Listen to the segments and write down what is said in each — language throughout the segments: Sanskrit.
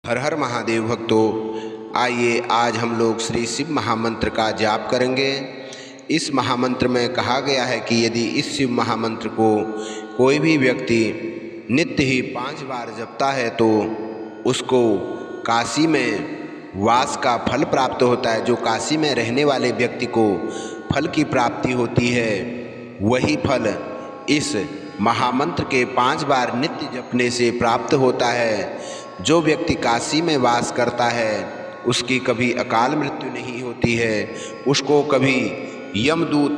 हर हर महादेव भक्तों, आइए आज हम लोग श्री शिव महामंत्र का जाप करेंगे। इस महामंत्र में कहा गया है कि यदि इस शिव महामंत्र को कोई भी व्यक्ति नित्य ही 5 बार जपता है तो उसको काशी में वास का फल प्राप्त होता है। जो काशी में रहने वाले व्यक्ति को फल की प्राप्ति होती है, वही फल इस महामंत्र के 5 बार नित्य जपने से प्राप्त होता है। जो व्यक्ति काशी में वास करता है उसकी कभी अकाल मृत्यु नहीं होती है, उसको कभी यमदूत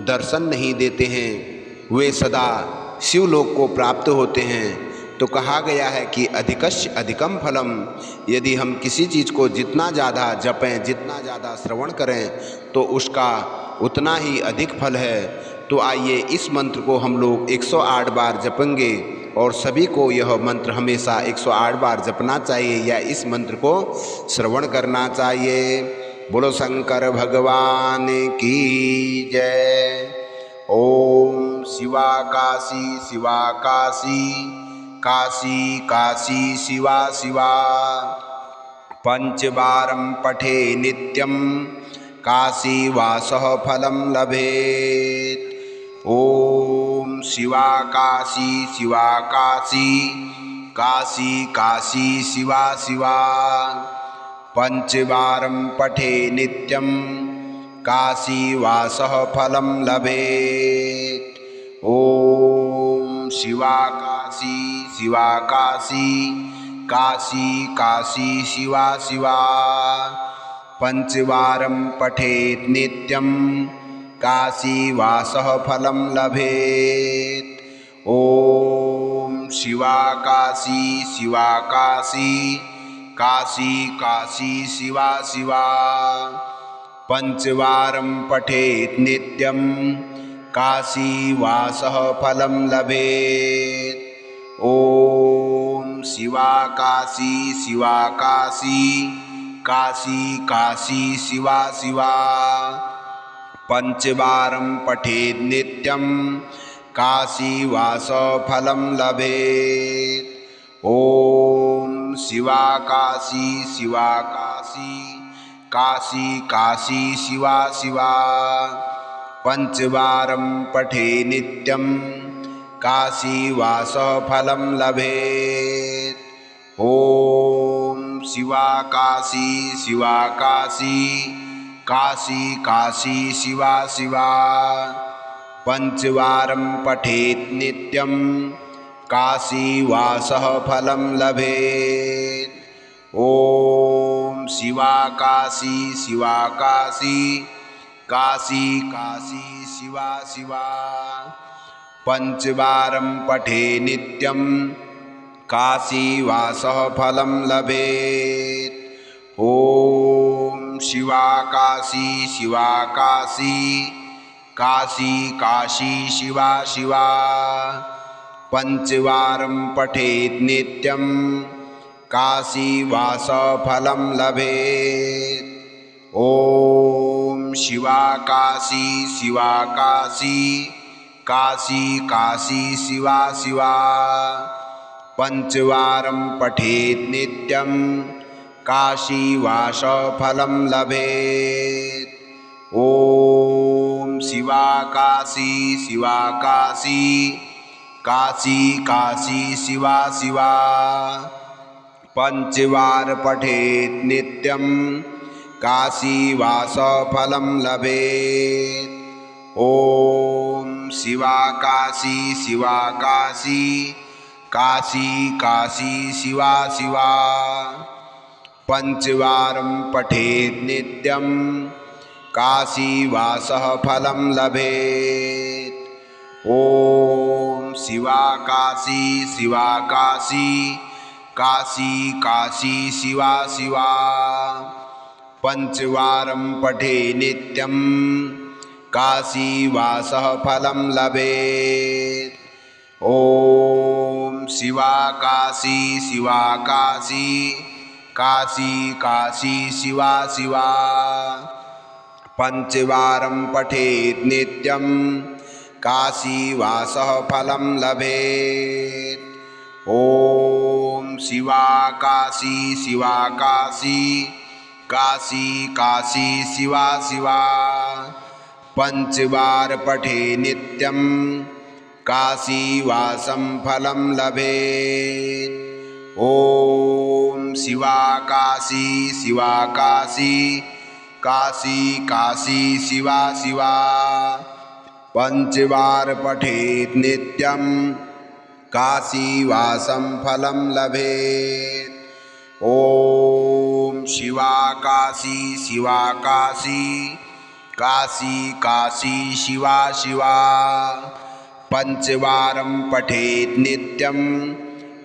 दर्शन नहीं देते हैं, वे सदा शिवलोक को प्राप्त होते हैं। तो कहा गया है कि अधिकस्य अधिकम फलम, यदि हम किसी चीज़ को जितना ज़्यादा जपें, जितना ज़्यादा श्रवण करें तो उसका उतना ही अधिक फल है। तो आइए इस मंत्र को हम लोग 108 बार जपेंगे और सभी को यह मंत्र हमेशा 108 बार जपना चाहिए या इस मंत्र को श्रवण करना चाहिए। बोलो शंकर भगवान की जय। ओम शिवा काशी शिवा काशी, काशी काशी शिवा शिवा, पंचवारं पठे नित्यं काशी वासः फलं लभेत्। ओम शिवा काशी शिवा काशी, काशी काशी शिवा शिवा, पंचवारं पठे नित्यं काशी वासः फलं लभेत्। ओम शिवा काशी शिवा काशी, काशी काशी शिवा शिवा, पंचवारं पठेत् नित्यं काशी वासः फलं लभेत्। ओम शिवा काशी शिवा काशी, काशी काशी शिवा शिवा, पंचवारं पठेत् नित्यं काशी वासः फलं लभेत्। ओम शिवा काशी शिवा काशी, काशी काशी शिवा शिवा, पंचवारं पठेत् नित्यं काशी वासः फलं लभेत्। ओम शिवा काशी शिवा काशी, काशी काशी शिवा शिवा, पंचवारं पठेत् नित्यं काशी वासः फलं लभेत्। ओम शिवा काशी शिवा काशी, काशी काशी शिवा शिवा, पंचवारं पठेत् नित्यं काशी वासः फलं लभेत्। ओम शिवा काशी शिवा काशी, काशी काशी शिवा शिवा, पंचवारं पठेत् नित्यं काशी वासः फलं लभेत्। ओम शिवा काशी शिवा काशी, काशी काशी शिवा शिवा, पंचवारं पठेत् नित्यं काशी वासः फलं लभेत्। ओम शिवा काशी शिवा काशी, काशी काशी शिवा शिवा, पंचवारं पठेत् नित्यं काशी वासः फलं लभेत्। ओम शिवा काशी शिवा काशी, काशी काशी शिवा शिवा, पंचवार पठेत् नित्यं काशी वासः फलं लभेत्। ओम शिवा काशी शिवा काशी, काशी काशी शिवा शिवा, पंचवारं पठेत् नित्यं काशी वासः फलं लभेत्। ओम शिवा काशी शिवा काशी, काशी काशी शिवा शिवा, पंचवारं पठेत् नित्यं काशी वासः फलं लभेत्। ओम शिवा काशी शिवा काशी, काशी काशी शिवा शिवा, पंचवारं पठेत् नित्यं काशी वासः फलं लभेत्। ओम शिवा काशी शिवा काशी काशी काशी शिवा शिवा पंचबार पठे नित्यं काशीवासं फलं लभेत्। ॐ शिवा काशी शिवा काशी काशी काशी शिवा शिवा पंचबार पठेत् नित्यं काशीवासं फलं लभेत्। ॐ शिवा काशी शिवा काशी काशी काशी शिवा शिवा पंचवारं पठेत् नित्यं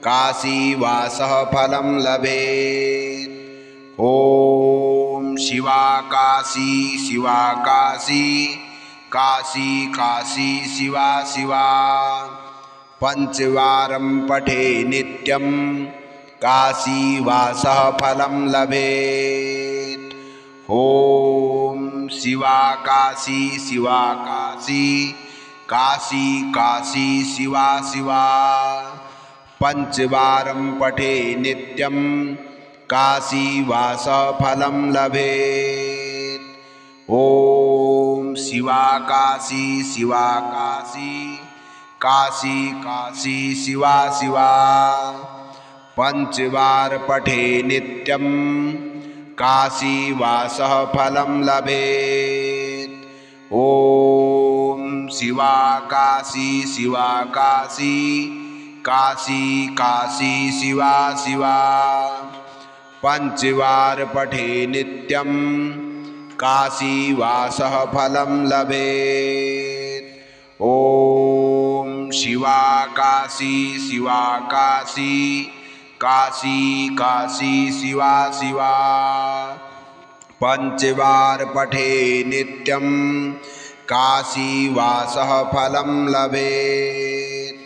काशीवासः फलं लभेत्। ॐ शिवा काशी शिवा काशी काशी काशी शिवा शिवा पंचवारं पठेत् नित्यं काशीवासः फलं लभेत्। ॐ शिवा काशी शिवा काशी काशी काशी शिवा शिवा पंचवारं पठेत् नित्यं काशीवासः फलं लभेत्। ॐ शिवा काशी शिवा काशी काशी काशी शिवा शिवा पंचवार पठेत् नित्यं काशीवासः फलं लभेत्। ॐ शिवा काशी शिवा काशी काशी काशी शिवा शिवा पंचवार पठेत् नित्यं काशीवासः फलं लभेत्। ॐ शिवा काशी शिवा काशी काशी काशी शिवा शिवा पंचवार पठेत् नित्यं काशीवासः फलं लभेत्।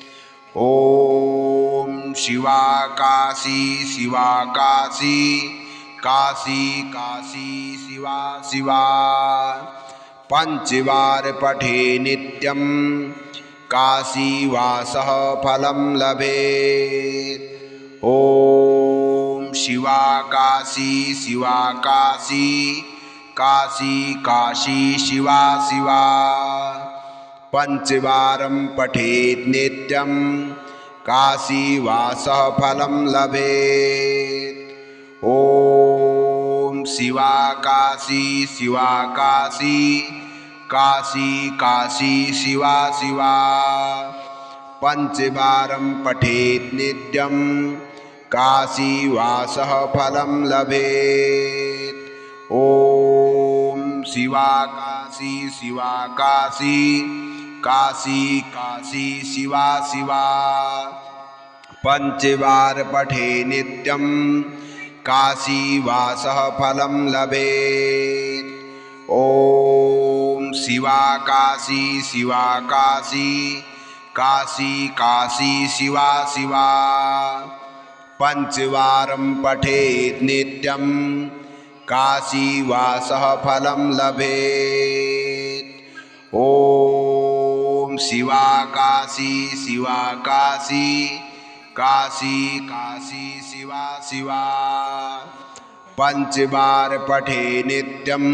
ॐ शिवा काशी शिवा काशी काशी काशी शिवा शिवा पंचवार पठेत् नित्यं काशीवासः फलं लभेत्। ॐ शिवा काशी शिवा काशी काशी काशी शिवा शिवा पंचवारं पठेत् नित्यं काशीवासः फलं लभेत्। ॐ शिवा काशी शिवा काशी काशी काशी शिवा शिवा पंचवारं पठेत् नित्यं काशीवासः फलं लभेत्। ॐ शिवा काशी शिवा काशी काशी काशी शिवा शिवा पंचवार पठेत् नित्यं काशीवासः फलं लभेत्। ॐ शिवा काशी शिवा काशी काशी काशी शिवा शिवा पंचवारं पठेत् नित्यं काशीवासः फलं लभेत्। ॐ शिवा काशी शिवा काशी काशी काशी शिवा शिवा पंचवार पठेत् नित्यं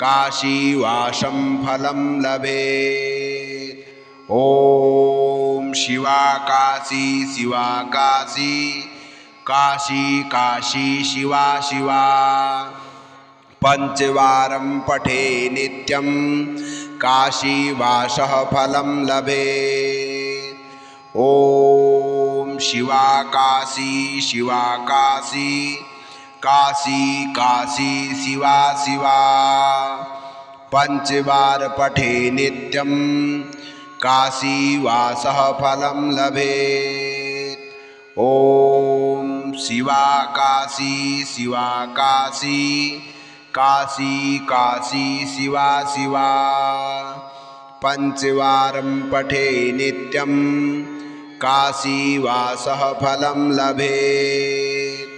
काशीवासं फलं लभेत्। ॐ शिवा काशी शिवा काशी काशी काशी शिवा शिवा पंचवारं पठेत् नित्यं काशीवासः फलं लभेत्। ॐ शिवा काशी शिवा काशी काशी काशी शिवा शिवा पंचवार पठेत् नित्यं काशीवासः फलं लभेत्। ॐ शिवा काशी शिवा काशी काशी काशी शिवा शिवा पंचवारं पठेत् नित्यं काशीवासः फलं लभेत्।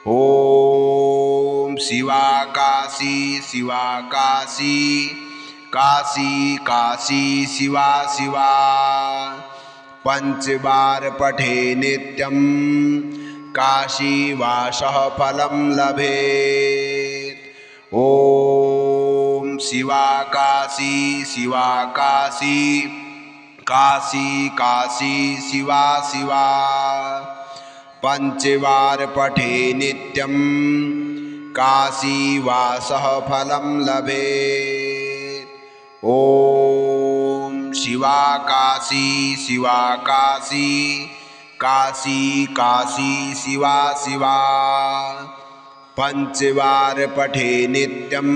ॐ शिवा काशी शिवा काशी काशी काशी शिवा शिवा पंचवार पठेत् नित्यं काशीवासः फलं लभेत्। ॐ शिवा काशी शिवा काशी काशी काशी शिवा शिवा पंचवार पठे नित्यं काशीवासः फलं लभेत्। ॐ शिवा काशी शिवा काशी काशी काशी शिवा शिवा पंचवार पठे नित्यं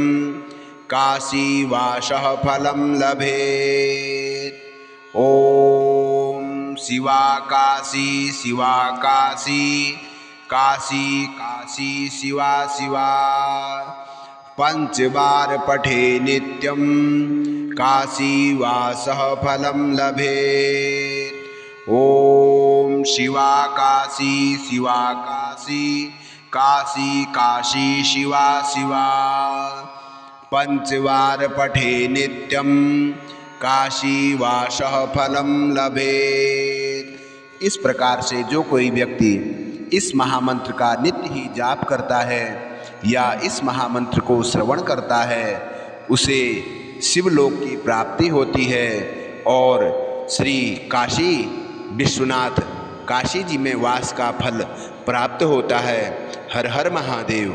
काशीवासः फलं लभेत्। ॐ शिवा काशी शिवा काशी काशी काशी शिवा शिवा पंचवार पठे नित्यं काशीवासः फलं लभेत्। ॐ शिवा काशी शिवा काशी काशी काशी शिवा शिवा पंचवार पठे नित्यं काशीवासः फलं लभेत्। इस प्रकार से जो कोई व्यक्ति इस महामंत्र का नित्य ही जाप करता है या इस महामंत्र को श्रवण करता है, उसे शिवलोक की प्राप्ति होती है और श्री काशी विश्वनाथ काशी जी में वास का फल प्राप्त होता है। हर हर महादेव।